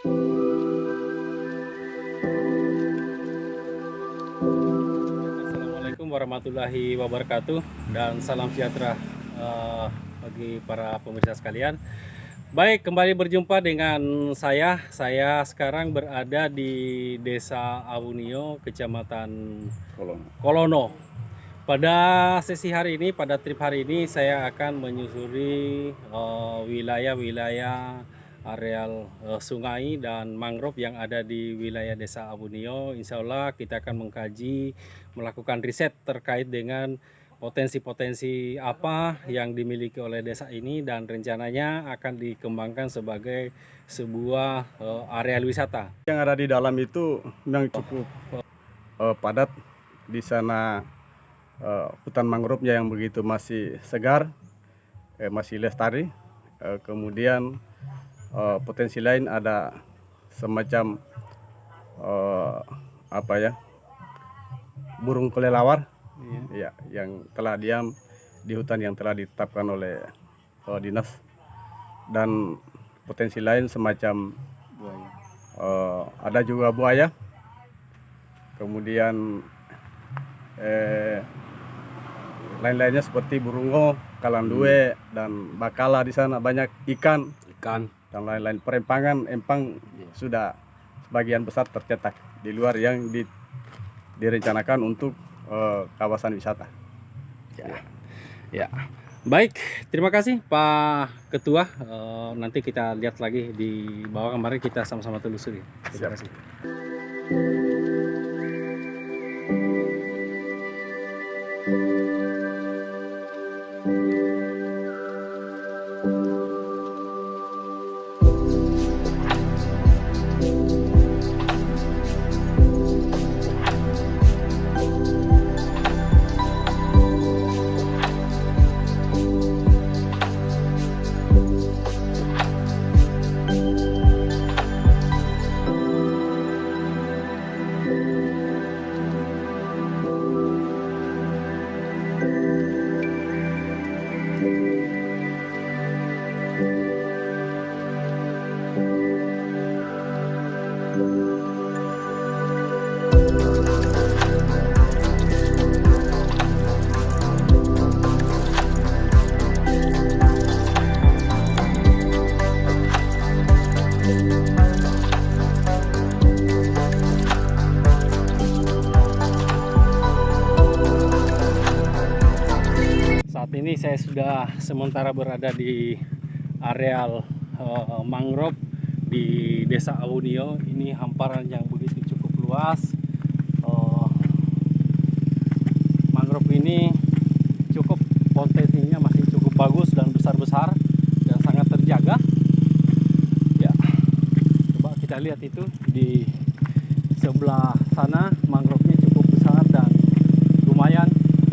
Assalamualaikum warahmatullahi wabarakatuh dan salam sejahtera bagi para pemirsa sekalian. Baik, kembali berjumpa dengan saya. Saya sekarang berada di Desa Awunio, Kecamatan Kolono. Pada sesi hari ini, pada trip hari ini, saya akan menyusuri wilayah-wilayah areal sungai dan mangrove yang ada di wilayah Desa Awunio. Insya Allah kita akan mengkaji, melakukan riset terkait dengan potensi-potensi apa yang dimiliki oleh desa ini dan rencananya akan dikembangkan sebagai sebuah area wisata. Yang ada di dalam itu memang cukup padat. Di sana hutan mangrove-nya yang begitu masih segar, masih lestari. Kemudian potensi lain ada semacam burung kelelawar, ya, yang telah diam di hutan yang telah ditetapkan oleh dinas, dan potensi lain semacam ada juga buaya, kemudian lain-lainnya seperti burunggo, kalandue, dan bakala. Di sana banyak ikan dan lain-lain. Perempangan empang sudah sebagian besar tercetak di luar yang direncanakan untuk kawasan wisata. Ya, baik. Terima kasih Pak Ketua. Nanti kita lihat lagi di bawah, kemarin kita sama-sama telusuri. Terima kasih. Saat ini saya sudah sementara berada di areal mangrove di Desa Awunio. Ini hamparan yang begitu cukup luas. Mangrove ini cukup potensinya masih cukup bagus dan besar-besar dan sangat terjaga. Ya, coba kita lihat itu di sebelah sana, mangrove-nya cukup besar dan lumayan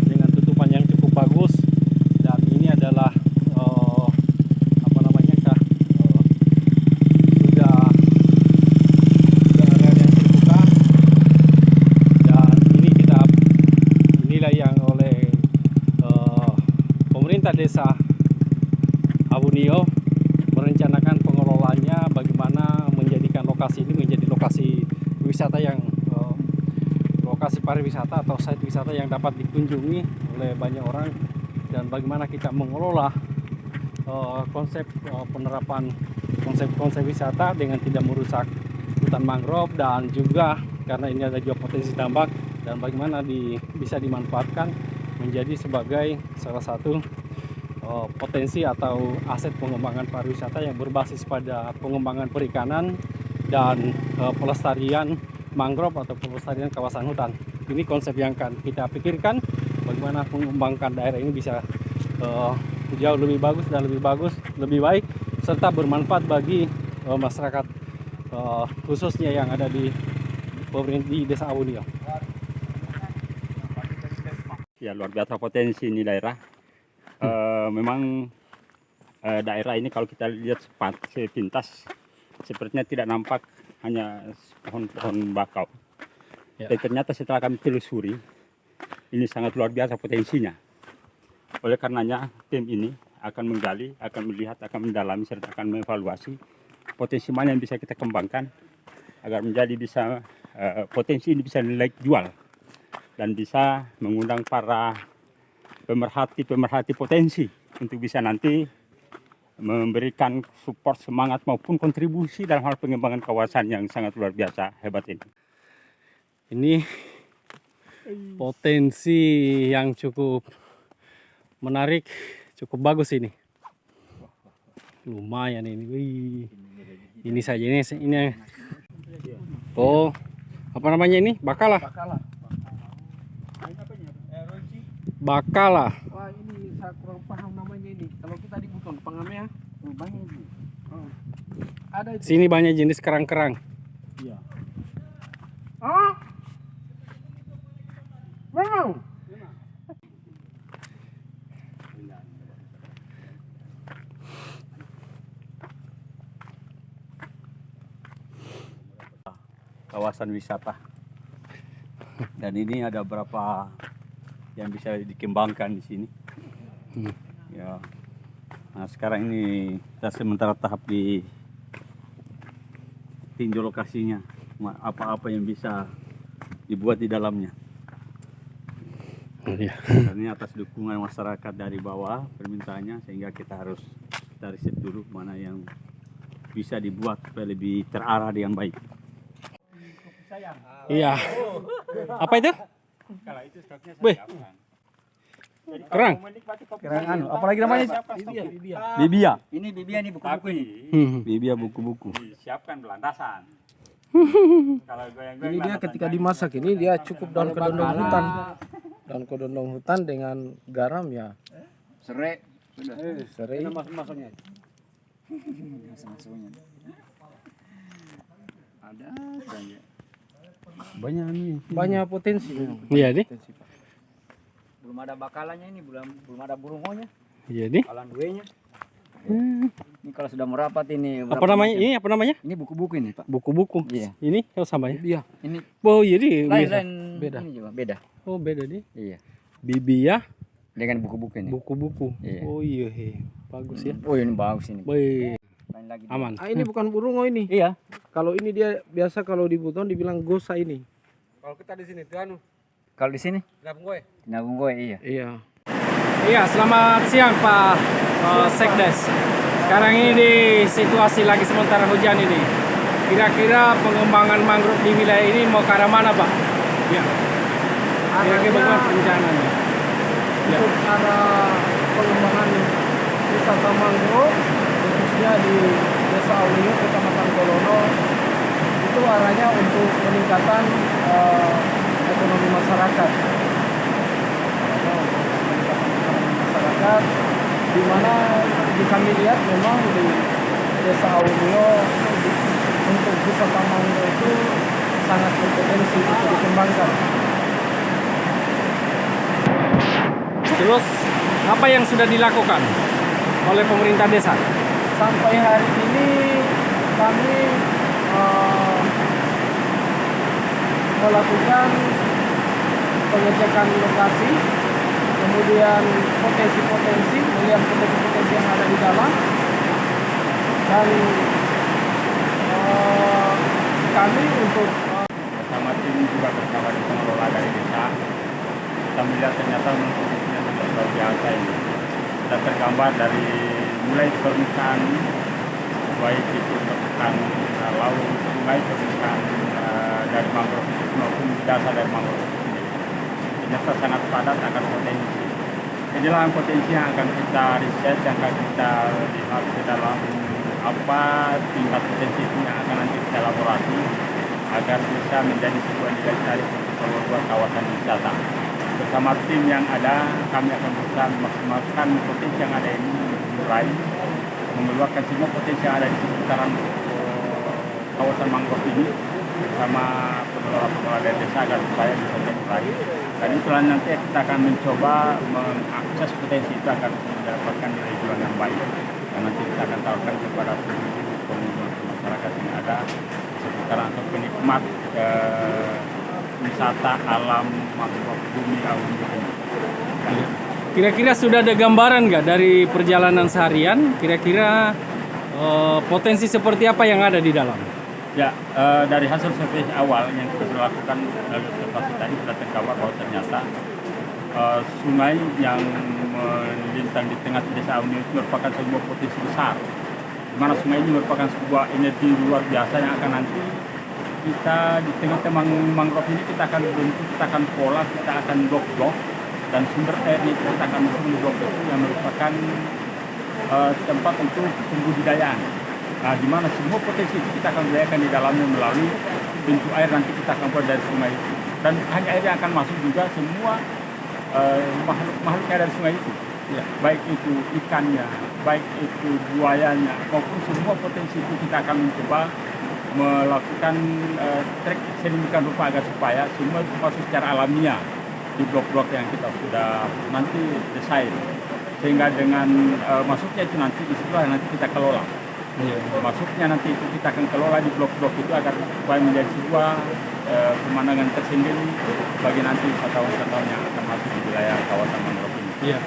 dengan tutupan yang cukup bagus. Dan ini adalah sudah area yang terbuka, dan ini inilah yang oleh pemerintah Desa Awunio merencanakan pengelolaannya, bagaimana menjadikan lokasi ini menjadi lokasi wisata yang lokasi pariwisata atau site wisata yang dapat dikunjungi oleh banyak orang, dan bagaimana kita mengelola konsep penerapan konsep wisata dengan tidak merusak hutan mangrove, dan juga karena ini ada juga potensi tambak, dan bagaimana bisa dimanfaatkan menjadi sebagai salah satu potensi atau aset pengembangan pariwisata yang berbasis pada pengembangan perikanan dan pelestarian mangrove atau pelestarian kawasan hutan. Ini konsep yang akan kita pikirkan, bagaimana mengembangkan daerah ini bisa jauh lebih bagus dan lebih baik, serta bermanfaat bagi masyarakat khususnya yang ada di Desa Awunio. Ya, luar biasa potensi ini daerah. Memang daerah ini kalau kita lihat sepintas sepertinya tidak nampak, hanya pohon-pohon bakau. Ya. Dan ternyata setelah kami telusuri, ini sangat luar biasa potensinya. Oleh karenanya tim ini akan menggali, akan melihat, akan mendalami, serta akan mengevaluasi potensi mana yang bisa kita kembangkan agar menjadi bisa potensi ini bisa nilai jual dan bisa mengundang para pemerhati potensi untuk bisa nanti memberikan support semangat maupun kontribusi dalam hal pengembangan kawasan yang sangat luar biasa hebat ini. Ini potensi yang cukup menarik, cukup bagus ini. Lumayan ini. Wih. Ini saja ini. Oh, apa namanya ini? Bakala. Bakala. Wah, ini saya kurang paham namanya ini. Kalau kita di Buton pengamnya banyak ini. Ada itu. Sini banyak jenis kerang-kerang. Iya. Oh. Memang. Kawasan wisata. Dan ini ada berapa yang bisa dikembangkan di sini. Ya. Nah, sekarang ini kita sementara tahap di tinjau lokasinya, apa-apa yang bisa dibuat di dalamnya. Iya. Dan ini atas dukungan masyarakat dari bawah permintaannya, sehingga kita riset dulu mana yang bisa dibuat supaya lebih terarah dengan baik. Iya. Apa itu? Kalau itu stoknya Wih. saya siapkan. Kerang. Kerang anu, apalagi namanya? Bibia. Ini bibia nih buku-buku ini. Bibia buku-buku. Disiapkan belandasan. Kalau goyang-goyang Ini dia ketika dimasak ini dia cukup daun kedondong hutan. Daun kedondong hutan dengan garam ya. Serai. Serai. Masuk-masuknya. Ada saja. Banyak nih. Banyak potensi. Iya nih. Potensi, Pak. Belum ada bakalanya ini, belum ada burungonya, Iya nih. kalan duenya. Ini kalau sudah merapat ini. Apa namanya? Ini apa namanya? Ini buku-buku ini, Pak. Buku-buku. Iya. Ini oh sama ya? Iya. Ini Oh iya nih. lain Beda. Ini juga beda. Oh beda nih. Iya. Bibia Dengan buku-buku ini. buku-buku. Iya. Oh iya he. Bagus ya. Oh ini bagus ini. Wih, Lain lagi. aman. Ah, ini bukan burungo ini. Iya. Kalau ini dia biasa kalau di Buton dibilang gosa ini. Kalau kita di sini tuh anu, Kalau di sini? kenapa gue? Nabung gue iya. Iya. Iya, selamat siang Pak Sekdes. Sekarang ini di situasi lagi sementara hujan ini. Kira-kira pengembangan mangrove di wilayah ini mau ke arah mana, Pak? Ya. Kira-kira bagaimana rencananya? Ya. Untuk arah pengembangan wisata mangrove khususnya di Desa Aulia, Kecamatan Kolono, itu arahnya untuk peningkatan ekonomi masyarakat. Arahnya untuk peningkatan ekonomi masyarakat, di mana kami lihat memang di Desa Aulia untuk wisata mangrove itu sangat berpotensi untuk dikembangkan. Terus apa yang sudah dilakukan oleh pemerintah desa? Sampai hari ini kami melakukan pengecekan lokasi, kemudian potensi-potensi, melihat potensi-potensi yang ada di dalam, dan kami untuk Bersama tim juga bersama dengan pengelola dari desa, kita melihat ternyata potensinya sangat luar biasa ini. Sudah tergambar dari mulai permukaan, baik itu permukaan laut, sungai, permukaan dari mangrove itu maupun dasar dari mangrove itu sendiri. Ternyata sangat padat akan potensi. Inilah potensi yang akan kita riset, yang akan kita lihat ke dalam apa tingkat potensi itu yang akan nanti kita elaborasi agar bisa menjadi sebuah nilai tarik untuk sebuah kawasan wisata. Bersama tim yang ada, kami akan berusaha memaksimalkan potensi yang ada ini, meraih, mengeluarkan semua potensi yang ada di seputaran kawasan mangrove ini bersama pengelola-pengelola dari desa agar supaya bisa diraih. Dan itulah nanti kita akan mencoba mengakses potensi itu agar mendapatkan nilai jual yang baik. Dan nanti kita akan tawarkan kepada seluruh pengunjung masyarakat yang ada seputaran atau penikmat wisata alam mangrove bumi alam ini. Kira-kira sudah ada gambaran nggak dari perjalanan seharian? Kira-kira potensi seperti apa yang ada di dalam? Ya, dari hasil survei awal yang kita sudah lakukan melalui observasi tadi kita terkabar bahwa ternyata sungai yang melintang di tengah desa Aunio itu merupakan sebuah potensi besar. Di mana sungai ini merupakan sebuah energi luar biasa yang akan nanti kita di tengah-tengah mangrove ini kita akan bentuk, kita akan pola, kita akan blok-blok dan sumber airnya kita akan masuk di blok itu yang merupakan tempat untuk pembudidayaan. Nah, di mana semua potensi itu kita akan budidayakan di dalamnya melalui pintu air nanti kita akan buat dari sungai itu. Dan hanya air yang akan masuk juga semua makhluk yang ada di sungai itu. Ya, baik itu ikannya, baik itu buayanya, maupun semua potensi itu kita akan mencoba melakukan trik sedemikian rupa agar supaya semua itu masuk secara alamiah di blok-blok yang kita sudah nanti desain. Sehingga dengan masuknya itu nanti disitulah nanti kita kelola. Masuknya nanti itu kita akan kelola di blok-blok itu agar supaya menjadi sebuah pemandangan tersendiri bagi nanti wisatawan-wisatawan yang akan masuk di wilayah kawasan mangrove ini. Iya.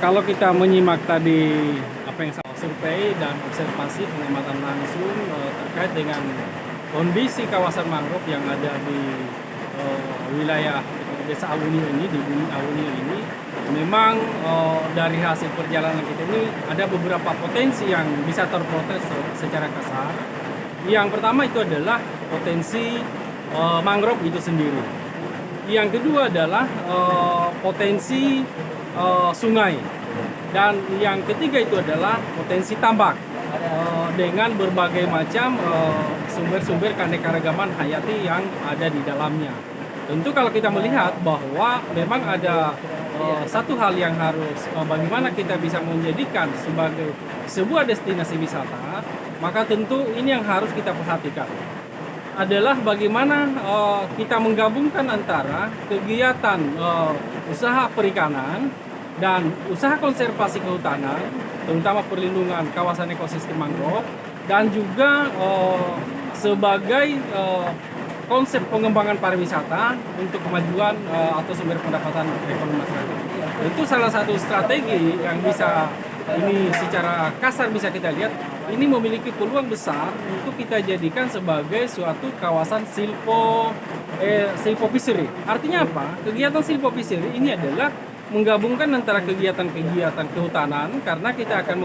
Kalau kita menyimak tadi apa yang saya survei dan observasi pengamatan langsung terkait dengan kondisi kawasan mangrove yang ada di wilayah desa Aunio ini, di bumi Aunio ini, memang dari hasil perjalanan kita ini ada beberapa potensi yang bisa terprotes secara kasar. Yang pertama itu adalah potensi mangrove itu sendiri. Yang kedua adalah potensi sungai. Dan yang ketiga itu adalah potensi tambak dengan berbagai macam sumber-sumber keanekaragaman hayati yang ada di dalamnya. Tentu kalau kita melihat bahwa memang ada satu hal yang harus bagaimana kita bisa menjadikan sebagai sebuah destinasi wisata, maka tentu ini yang harus kita perhatikan adalah bagaimana kita menggabungkan antara kegiatan usaha perikanan dan usaha konservasi kehutanan, terutama perlindungan kawasan ekosistem mangrove, dan juga sebagai konsep pengembangan pariwisata untuk kemajuan atau sumber pendapatan ekonomi masyarakat. Itu salah satu strategi yang bisa ini secara kasar bisa kita lihat ini memiliki peluang besar untuk kita jadikan sebagai suatu kawasan silvopfishery. Artinya apa? Kegiatan silvopfishery ini adalah menggabungkan antara kegiatan-kegiatan kehutanan karena kita akan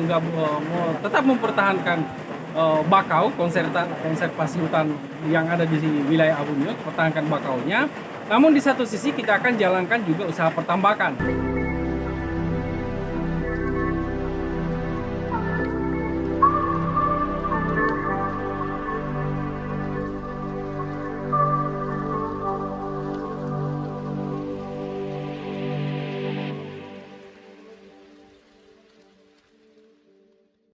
tetap mempertahankan bakau konservasi hutan yang ada di wilayah Aunio, pertahankan bakaunya. Namun di satu sisi kita akan jalankan juga usaha pertambakan.